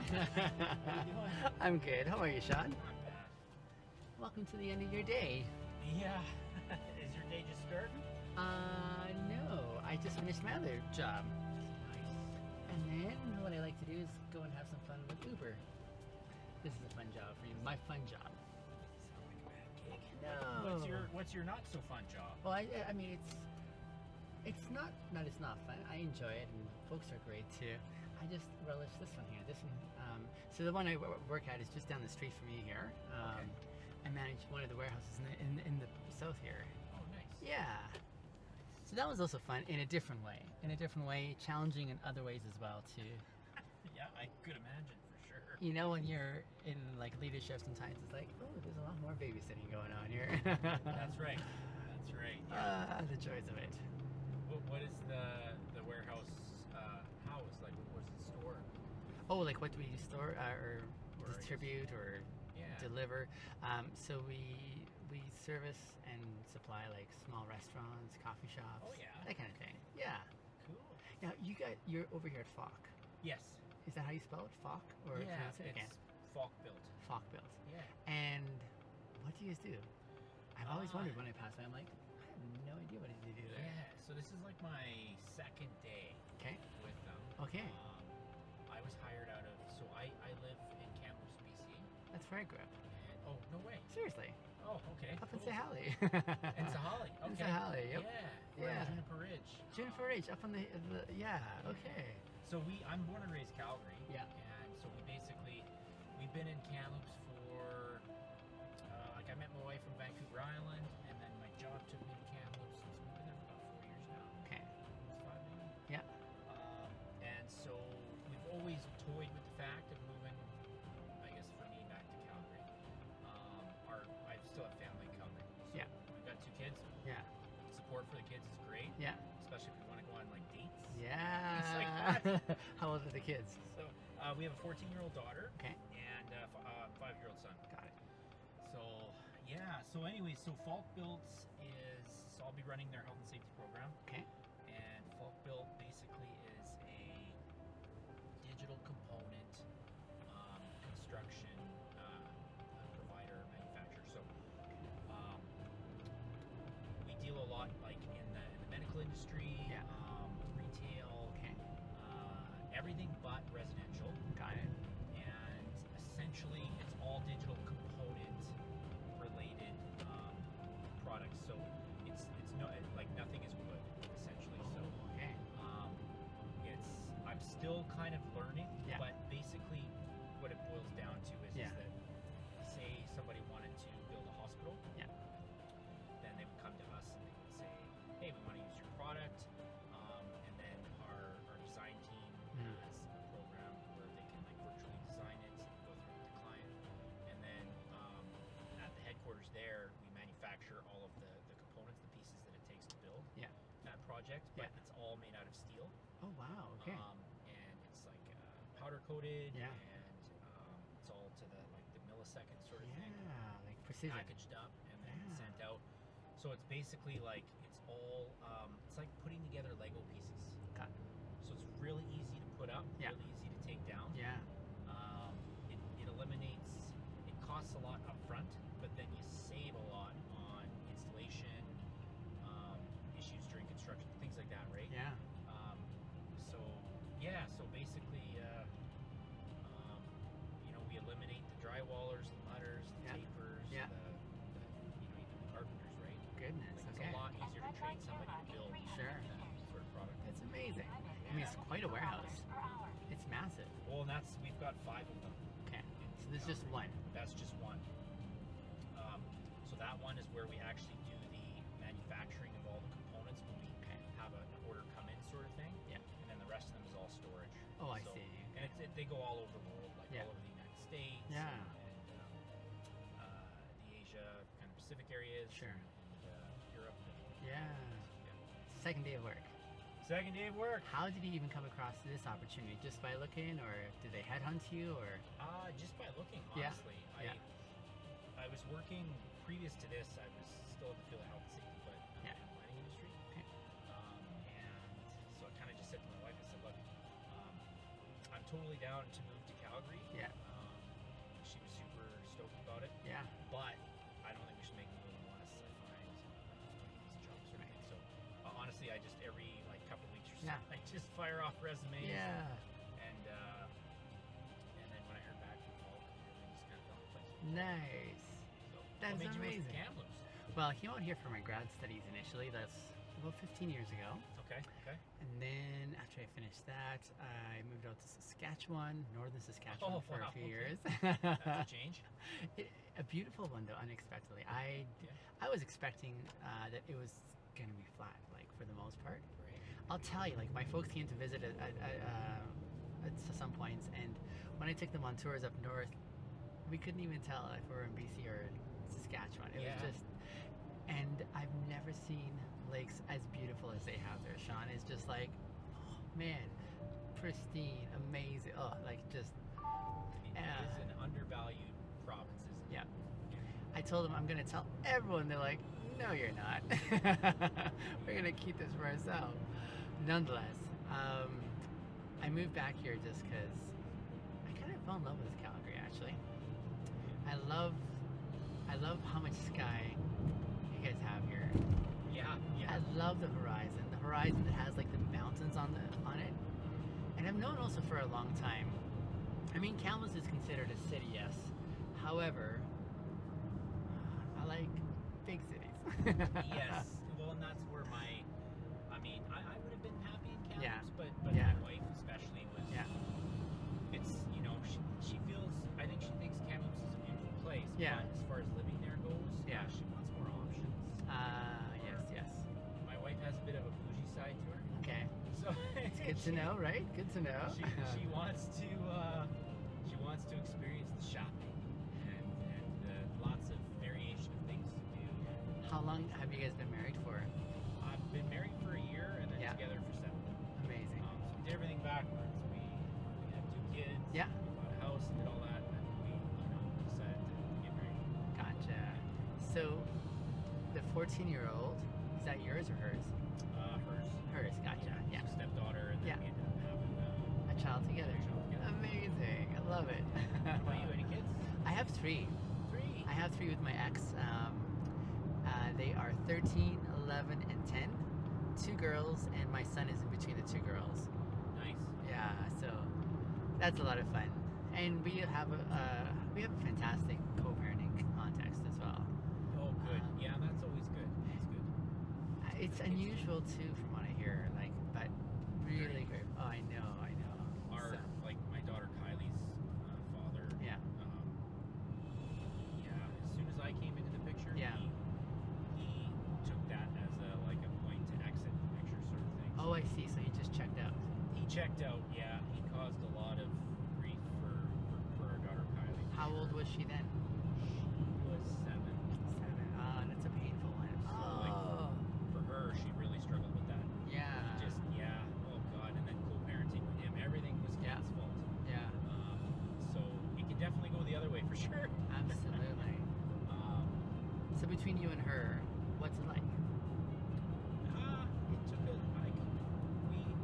How you doing? I'm good. How are you, Sean? Not bad. Welcome to the end of your day. Yeah. Is your day just starting? No. I just finished my other job. Nice. And then what I like to do is go and have some fun with Uber. This is a fun job for you. My fun job. Sound like a bad gig. No. What's your not so fun job? Well, I mean, it's not fun. I enjoy it, and folks are great too. I just relish this one here. This one. So the one I work at is just down the street from me here. Okay. I manage one of the warehouses in the south here. Oh, nice. Yeah. So that was also fun in a different way. Challenging in other ways as well too. Yeah, I could imagine for sure. You know, when you're in like leadership, sometimes it's like, oh, there's a lot more babysitting going on here. That's right. That's right. Yeah. The joys of it. What is the warehouse house like? What's the store? Oh, like what do we store or Or I guess- distribute or Yeah. deliver? So we service and supply like small restaurants, coffee shops, Oh, yeah. that kind of thing. Yeah. Cool. Now you're over here at Falk. Yes. Is that how you spell it? Falk or Yeah. pronounce it again? It's Falk built. Falk built. Yeah. And what do you guys do? I've always Ah. wondered when I pass by. I'm like, I have no idea what you do there. Yeah. So this is like my second day Okay. with them. Okay. I was hired out of. So I live in Kamloops, BC. That's where I grew up. And, oh no way. Seriously. Oh, okay. Up in cool. Sahali. In Sahali. Okay. In Sahali, yep. Yeah. We're Yeah. in Juniper Ridge. Juniper Ridge, up on the yeah. Okay. So I'm born and raised Calgary. Yeah. And so we've been in Kamloops for like I met my wife from Vancouver Island, and then my job took me to Kamloops. So we've been there for about 4 years now. Okay. Almost 5 maybe. Yeah. And so we've always toyed with the fact of moving, I guess for me, back to Calgary. I still have family in Calgary. So Yeah. we've got 2 kids. Yeah. Support for the kids is great, Yeah. especially if we want to go on like dates. Yeah. How old are the kids? So we have a 14-year-old daughter Okay. and a 5-year-old son. Got it. So yeah. So anyway, so Falk Built is. So I'll be running their health and safety program. Okay. And Falk Built basically is a digital component construction provider, manufacturer. So we deal a lot like in the medical industry, Yeah. retail, Okay. everything but residential. Got it. And essentially it's all digital component related products. So it's no like nothing is wood essentially. So Oh, okay. I'm still kind of learning, Yeah. but basically what it boils down to is Yeah. that say somebody wanted to build a hospital, Yeah. then they would come to us and they would say, hey, we want to use your product, and then our design team Mhm. has a program where they can like virtually design it, go through it with the client, and then at the headquarters there, we manufacture all of the components, the pieces that it takes to build Yeah. that project, but Yeah. it's all made out of steel. Oh wow. Okay. And it's like powder coated, Yeah. and it's all to the millisecond sort of thing, Yeah. Like precision. packaged up and then Yeah. sent out. So it's basically like it's all it's like putting together Lego pieces. Got it. So it's really easy to put up, Yeah. really easy to take down. Yeah. It eliminates. It costs a lot up front, but then you save a lot on installation, issues during construction, things like that, right? Yeah. So yeah, so basically, we eliminate the drywallers, the mudders, the Yeah. tapers, Yeah. even the carpenters, right? Goodness. Like, it's Okay. a lot easier to train somebody to build Sure. that sort of product. That's amazing. I mean, it's quite a warehouse. It's massive. Well, and we've got 5 of them. Okay. So there's just one. That's just one. So that one is where we actually do the manufacturing of all the components when we have an order come in, sort of thing. Yeah. And then the rest of them is all storage. Oh, I So- see. And they go all over the world, like Yeah. all over the United States. Yeah. And the Asia, kind of Pacific areas. Sure. And Europe. Yeah. Yeah. Second day of work. Second day of work. How did you even come across this opportunity? Just by looking, or did they headhunt you, or? Just by looking, Yeah. honestly. Yeah. I was working, previous to this, I was still in the field of health and safety, but Yeah. in the mining industry. Okay. And so I kind of just said to my wife, I said, look, I'm totally down to move to Calgary. Yeah. She was super stoked about it. Yeah. But I don't think we should make the move unless I find this job sort of thing. So honestly, I just every like couple of weeks or so, Yeah. I just fire off resumes. Yeah. And then when I heard back from Falk, everything just kind of fell into place. Nice. So That's what made you move amazing. to Kamloops? Well, I came out here for my grad studies initially. That's about 15 years ago. Okay. And then after I finished that, I moved out to Saskatchewan, northern Saskatchewan, Oh, for wow, a few okay. years. That's a change. A beautiful one, though, unexpectedly. I was expecting that it was going to be flat, like for the most part. Right. I'll tell you, like my folks came to visit at some points, and when I took them on tours up north, we couldn't even tell if we were in BC or Saskatchewan. It was just, and I've never seen lakes as beautiful as they have there. Sean is just like, oh, man, pristine, amazing. Oh, like just. It is an undervalued province, isn't it? Yeah. I told them I'm gonna tell everyone. They're like, no, you're not. We're gonna keep this for ourselves. Nonetheless, I moved back here just because I kind of fell in love with Calgary. Actually, I love how much sky you guys have here. Yeah. I love the horizon. The horizon that has like the mountains on it. And I've known also for a long time. I mean, Kamloops is considered a city, yes. However, I like big cities. Yes. Well, and that's where I would have been happy in Kamloops, Yeah. but Yeah. my wife especially was. Yeah. It's she feels. I think she thinks Kamloops is a beautiful place. Yeah. But as far as living there goes, Yeah. she wants more options. Yes. My wife has a bit of a bougie side to her, Okay. so It's good to know, right? Good to know. She wants to experience the shopping and lots of variation of things to do. How long have you guys been married for? I've been married for a year and then Yeah. together for 7. Amazing. So we did everything backwards. We had 2 kids. Yeah. We bought a house and did all that, and then we decided to get married. Gotcha. So, the 14-year-old, is that yours or hers? Hers. Hers. Gotcha. Yeah. Stepdaughter, and then Yeah. we ended up having A child together. a child together. Amazing. I love it. How about you? Any kids? I have 3. 3. I have 3 with my ex. They are 13, 11, and 10. 2 girls, and my son is in between the 2 girls. Nice. Yeah, so that's a lot of fun, and we have a fantastic co-parenting context as well. Oh, good. Yeah, that's always good. That's good. It's unusual too, from what I hear. Like, but really great. Oh, I know. Our So, my daughter Kylie's father. yeah. As soon as I came into the picture, Yeah. he took that as a point to exit the picture sort of thing. Oh, I see. So he just checked out. He checked out. Yeah, he caused a lot of grief for our daughter Kylie. How old was she then? She was 7. 7. Ah, that's a painful one. So, Oh, For her, she really struggled with that. yeah. Oh God, and then co-parenting with him, everything was Yeah. Kate's fault. Yeah, So it can definitely go the other way for sure. absolutely. So between you and her, what's it like? It took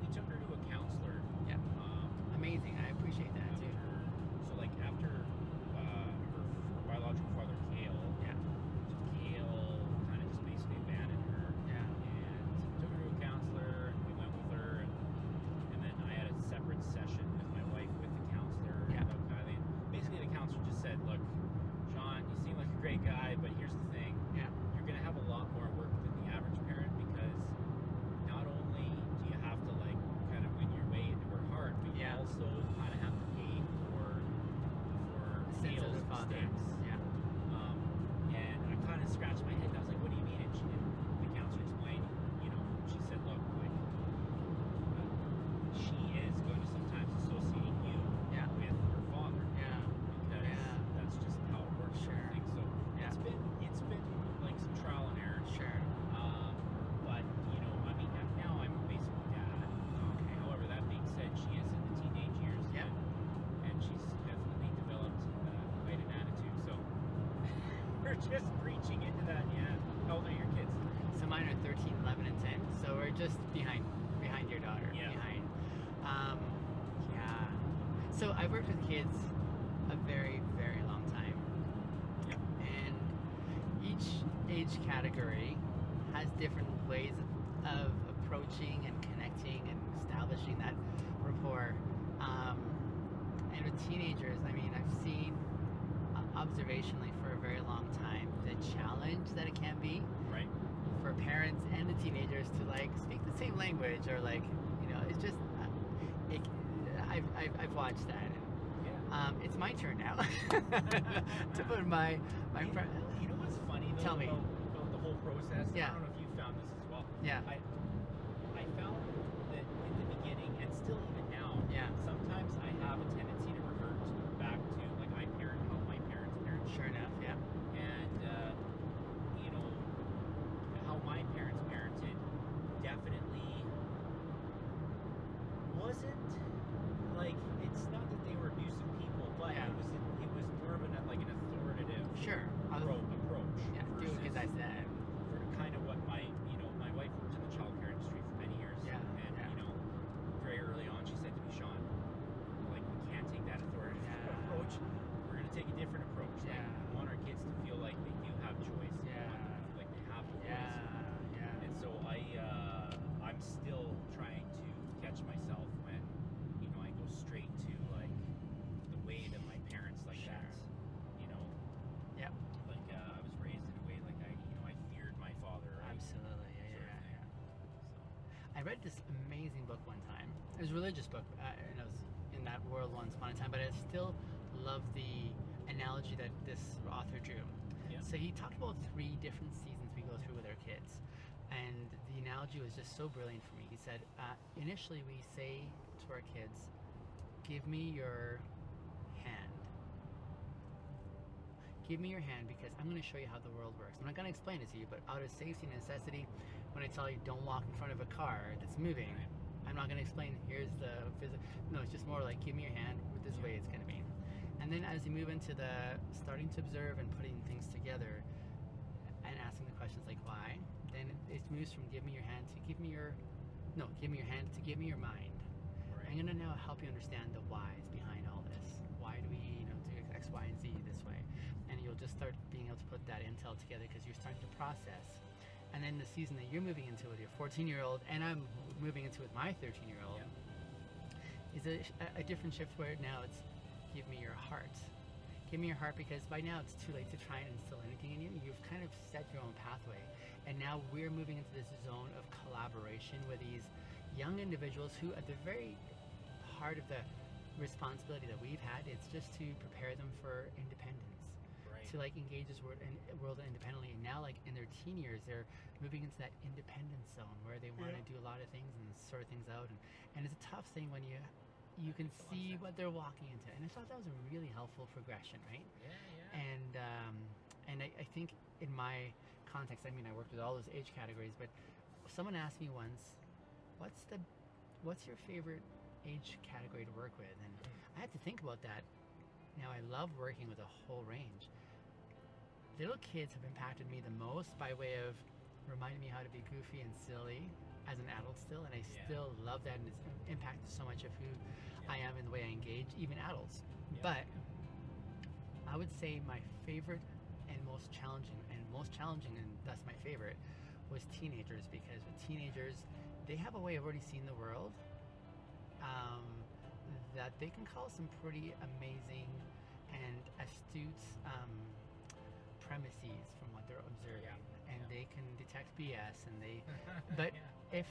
we took her to a counselor. Yeah. Um, Amazing. I appreciate that too. after her biological father Kale. Yeah. So Kale kind of just basically abandoned her. Yeah. And took her to a counselor, and we went with her, and then I had a separate session with my wife with the counselor Yeah. about Kylie. And basically, the counselor just said, "Look, Sean, you seem like a great guy, but here's the thing: Yeah. you're gonna have a lot more work than the average parent because not only do you have to kind of win your way into her heart, but you Yeah. also kind of have to pay for The sense of Kale's the father. mistakes." Yeah. And I kind of scratched my head and I was like, what do you mean? And the counselor explained, she said, look, she is going to sometimes associate you Yeah. with her father Yeah. because Yeah. that's just how it works. sort of Sure. thing. So Yeah. it's been like some trial and error. Sure. But now I'm a basic dad. Okay. However, that being said, she is in the teenage years. Yeah. And she's definitely developed quite an attitude. So we're just preaching into that. Yeah. How old are your kids? So mine are 13, 11, and 10. So we're just behind your daughter. Yeah. Behind. Yeah. So I've worked with kids a very, very long time. Yeah. And each age category has different ways of approaching and connecting and establishing that rapport. And with teenagers, I mean, I've seen observationally for a very long time the challenge that it can be Right. for parents and the teenagers to like speak the same language, or like, it's just it, I've watched that. And, Yeah. it's my turn now to put my friend. You know what's funny though Tell me. about the whole process? Yeah. I don't know if you found this as well. Yeah. I found that in the beginning, and still even now, Yeah. sometimes I have a tendency to revert back to like how my parents parented. Sure enough, yeah. And how my parents parented definitely wasn't like, it's not that they were abusive people, but Yeah. it was more of an authoritative Sure. approach. Yeah, do it because I said. For kind of what my wife worked in the childcare industry for many years. Yeah, And yeah. very early on she said to me, Sean, like, we can't take that authoritative approach. We're gonna take a different approach. Like, Yeah. we want our kids to feel like they do have choice. We Yeah. want them to feel like they have a voice. Yeah. And so I'm still trying to catch myself when I go straight to like the way that my parents like Sure. that. Yep. Like I was raised in a way like I feared my father. Right? Absolutely. Sort of thing. I read this amazing book one time. It was a religious book, and I was in that world once upon a time, but I still love the analogy that this author drew. Yeah. So he talked about 3 different seasons we go through with our kids. And the analogy was just so brilliant for me. He said, initially we say to our kids, give me your hand. Give me your hand because I'm going to show you how the world works. I'm not going to explain it to you, but out of safety and necessity, when I tell you don't walk in front of a car that's moving, I'm not going to explain, here's the physics. No, it's just more like, give me your hand, this way it's going to be. And then as you move into the starting to observe and putting things together and asking the questions like why, then it moves from give me your hand to give me your hand to give me your mind. Right. I'm going to now help you understand the whys behind all this. Why do we do X, Y, and Z this way? And you'll just start being able to put that intel together because you're starting to process. And then the season that you're moving into with your 14-year-old, and I'm moving into with my 13-year-old, is a different shift where now it's give me your heart. Give me your heart because by now it's too late to try and instill anything in you. You've kind of set your own pathway. And now we're moving into this zone of collaboration with these young individuals who at the very heart of the responsibility that we've had, it's just to prepare them for independence. Right. To like engage this world independently, and now like in their teen years they're moving into that independence zone where they want to do a lot of things and sort things out, and it's a tough thing when you can see what they're walking into, and I thought that was a really helpful progression, right? Yeah. And I think in my context, I mean, I worked with all those age categories, but someone asked me once, what's your favorite age category to work with? And I had to think about that. Now, I love working with a whole range. Little kids have impacted me the most by way of reminding me how to be goofy and silly as an adult still, and I still love that, and it's impacted so much of who I am and the way I engage, even adults. But I would say my favorite and most challenging, and thus my favorite, was teenagers, because with teenagers, they have a way of already seeing the world that they can call some pretty amazing and astute premises from what they're observing, and they can detect BS, and they but if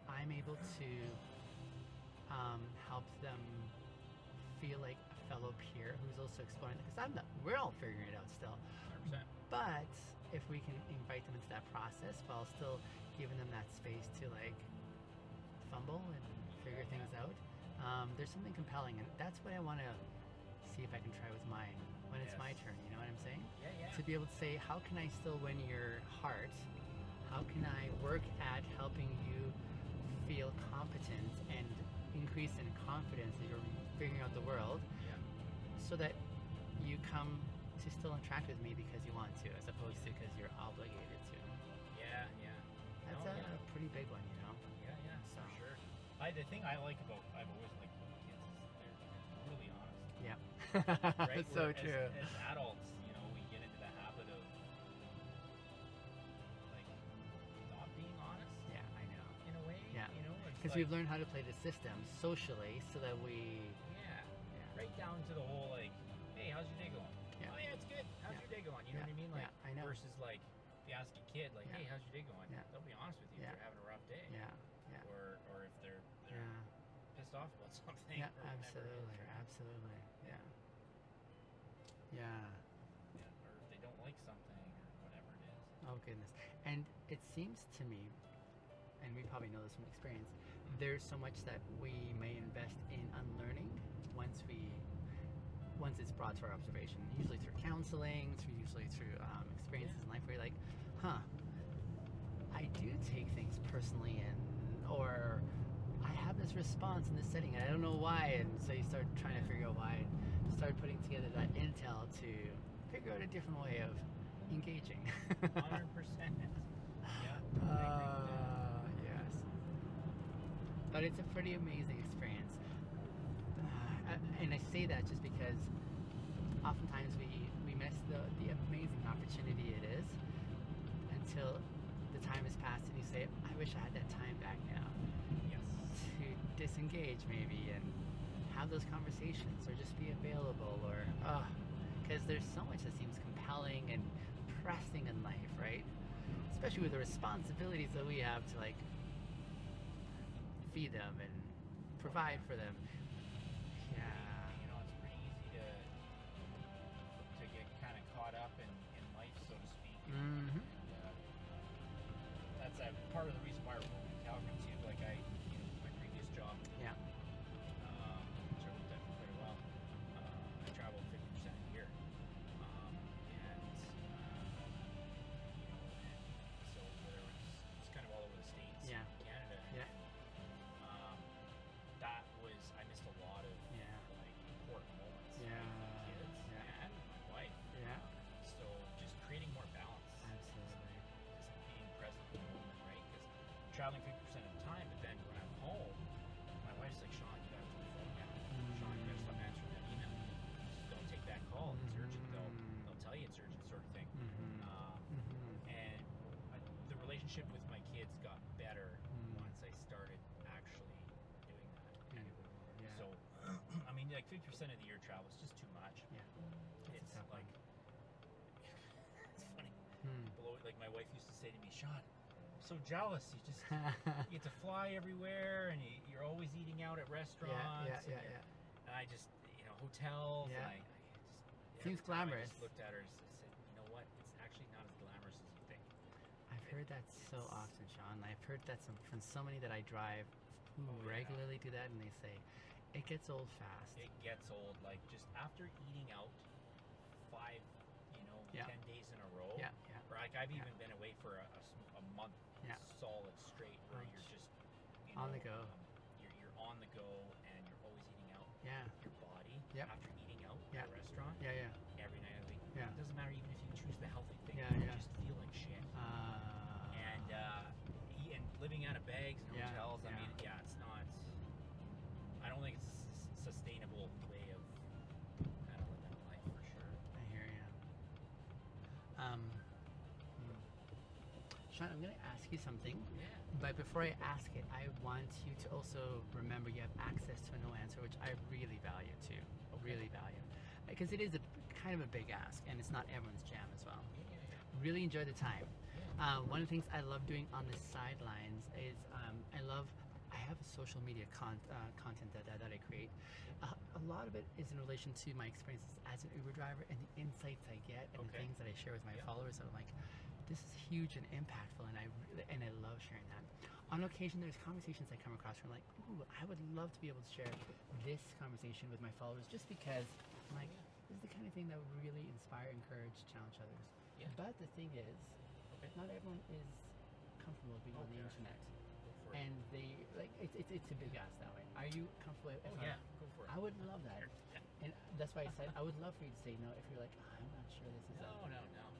I'm able to help them feel like a fellow peer who's also exploring, because we're all figuring it out still, 100%. but if we can invite them into that process while still giving them that space to like fumble and figure things out, there's something compelling, and that's what I want to see if I can try with mine when it's my turn. You know what I'm saying? Yeah. To be able to say, how can I still win your heart? How can I work at helping you feel competent and increase in confidence that you're figuring out the world, so that you come to still interact with me because you want to, as opposed to because you're obligated to. Yeah. That's a pretty big one, you know? Yeah, So. for sure. The thing I like about, I've always liked about right? That's so Where true. As adults, we get into the habit of like not being honest Yeah, I know. in a way. Yeah. It's Because like, we've learned how to play the system socially, so that we. yeah, Yeah. right down to the whole like, hey, how's your day going? Yeah. Oh yeah, it's good. How's Yeah. your day going? You know Yeah. what I mean? Like Yeah, I know. versus like if you ask a kid like, Yeah. hey, how's your day going? Yeah. They'll be honest with you Yeah. if they're having a rough day. Yeah. Yeah. Or if they're Yeah. pissed off about something. Yeah. or whatever it is, Absolutely. right? Absolutely. Yeah. Yeah. Yeah, or if they don't like something or whatever it is. Oh goodness. And it seems to me, and we probably know this from experience, there's so much that we may invest in unlearning once it's brought to our observation. Usually through counseling, usually through experiences in life where you're like, huh, I do take things personally, or I have this response in this setting and I don't know why, and so you start trying to figure out why, and start putting together that intel to figure out a different way of engaging. 100%. Yeah. I agree with that. Yes. But it's a pretty amazing experience. And I say that just because oftentimes we miss the amazing opportunity it is until the time has passed and you say, I wish I had that time back now Yes. to disengage maybe and have those conversations or just be available, or because there's so much that seems compelling and pressing in life, right? Especially with the responsibilities that we have to like feed them and provide for them. Yeah. It's pretty easy to get kind of caught up in life, so to speak. Mm-hmm. And that's part of the reason why we're moving to Calgary too. Like my previous job, Yeah. which I worked at for quite a while, I traveled 50% a year, and so whether it's kind of all over the states, Yeah. Canada, Yeah. and that was I missed a lot of Yeah. like important moments Yeah. with my kids Yeah. and my wife. Yeah. So just creating more balance. Absolutely. Just being present in the moment, right? Because I'm traveling 50% of the time, but then when I'm home, my wife's like, Sean, you gotta put the phone down. Sean, you gotta stop answering that email. Just don't take that call. It's urgent. They'll tell you it's urgent, sort of thing. Mm-hmm. And the relationship with my kids got better Mm. once I started actually doing that. Yeah. So, I mean, like 50% of the year travel is just too much. Yeah. It's tough like, one. it's funny. Hmm. Like my wife used to say to me, Sean, I'm so jealous. You get to fly everywhere, and you're always eating out at restaurants. Yeah. And I just, hotels. Yeah. And I just Seems every time glamorous. I just looked at her and said, you know what? It's actually not as glamorous as you think. I've heard that so often, Sean. I've heard that from so many that I drive who Oh, yeah. regularly do that, and they say it gets old fast. It gets old. Like just after eating out 5, Yeah. 10 days in a row. Yeah. Or like I've Yeah. even been away for a month Yeah. solid straight, where Ouch. you're just On the go. You're on the go, and you're always eating out. Yeah. Your body Yep. after eating out Yeah. at a restaurant Yeah. every night of the week. Yeah. It doesn't matter even if you choose the healthy thing. Yeah, You yeah. just feel like shit. And and living out of bags and Yeah, hotels. I yeah. mean, it's not. I don't think it's a sustainable way of kind of living life for sure. I hear you. Sean, I'm going to ask you something, Yeah. but before I ask it, I want you to also remember you have access to a no answer, which I really value too. Okay. Really value. Because it is kind of a big ask, and it's not everyone's jam as well. Yeah. Really enjoy the time. Yeah. One of the things I love doing on the sidelines is I have social media content that I create. A lot of it is in relation to my experiences as an Uber driver and the insights I get and the Okay. things that I share with my Yeah. followers. I'm like, this is huge and impactful, and I love sharing that. On occasion, there's conversations I come across where I'm like, ooh, I would love to be able to share this conversation with my followers, just because I'm like, this is the kind of thing that would really inspire, encourage, challenge others. Yeah. But the thing is, Okay. not everyone is comfortable being on the Okay. internet, Go for it. and they like it's a big ask that way. Are you comfortable? If Oh yeah. Go for it. I would love that, and that's why I said I would love for you to say no if you're like, oh, I'm not sure this is. No.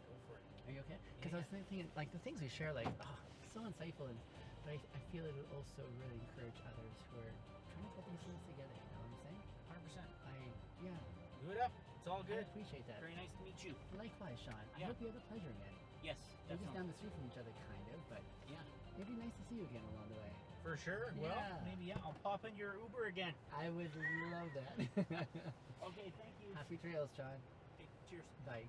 Go for it. Are you okay? Because I was thinking, like, the things we share, like, so insightful, but I feel it would also really encourage others who are trying to put these things together. You know what I'm saying? 100%. Yeah. Do it up. It's all I good. appreciate that. Very nice to meet you. Likewise, Sean. I Yeah. hope you have the pleasure again. Yes, We're just definitely. down the street from each other, kind of, but Yeah, it'd be nice to see you again along the way. for sure. Well, Yeah. maybe I'll pop in your Uber again. I would love that. Okay, thank you. Happy trails, Sean. Okay, cheers. Bye.